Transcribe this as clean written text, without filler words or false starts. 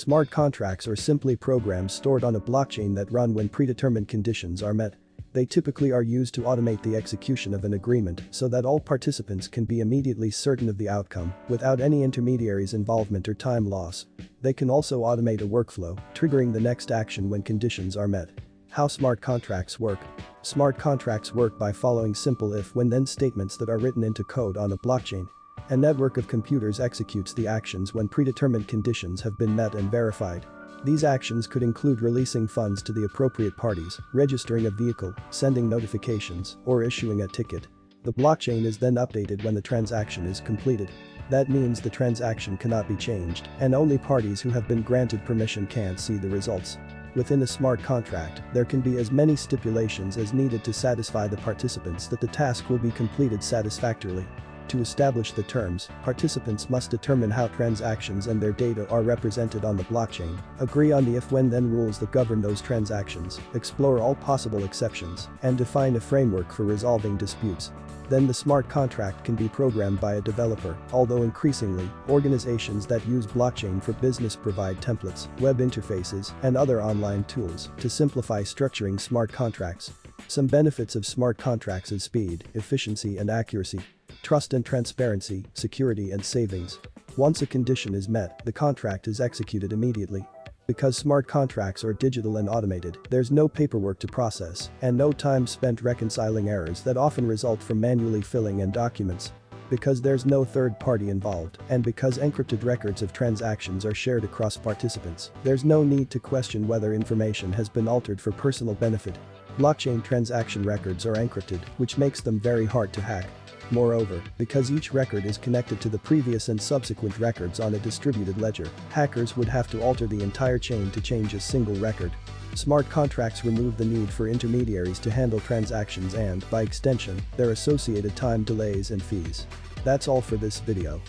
Smart contracts are simply programs stored on a blockchain that run when predetermined conditions are met. They typically are used to automate the execution of an agreement so that all participants can be immediately certain of the outcome without any intermediaries' involvement or time loss. They can also automate a workflow, triggering the next action when conditions are met. How smart contracts work. Smart contracts work by following simple if-when-then statements that are written into code on a blockchain. A network of computers executes the actions when predetermined conditions have been met and verified. These actions could include releasing funds to the appropriate parties, registering a vehicle, sending notifications, or issuing a ticket. The blockchain is then updated when the transaction is completed. That means the transaction cannot be changed, and only parties who have been granted permission can see the results. Within a smart contract, there can be as many stipulations as needed to satisfy the participants that the task will be completed satisfactorily. To establish the terms, participants must determine how transactions and their data are represented on the blockchain, agree on the if-when-then rules that govern those transactions, explore all possible exceptions, and define a framework for resolving disputes. Then the smart contract can be programmed by a developer, although increasingly, organizations that use blockchain for business provide templates, web interfaces, and other online tools to simplify structuring smart contracts. Some benefits of smart contracts is speed, efficiency and accuracy. Trust and transparency, security and savings. Once a condition is met, the contract is executed immediately. Because smart contracts are digital and automated, there's no paperwork to process and no time spent reconciling errors that often result from manually filling in documents. Because there's no third party involved, and because encrypted records of transactions are shared across participants, there's no need to question whether information has been altered for personal benefit. Blockchain transaction records are encrypted, which makes them very hard to hack. Moreover, because each record is connected to the previous and subsequent records on a distributed ledger, hackers would have to alter the entire chain to change a single record. Smart contracts remove the need for intermediaries to handle transactions and, by extension, their associated time delays and fees. That's all for this video.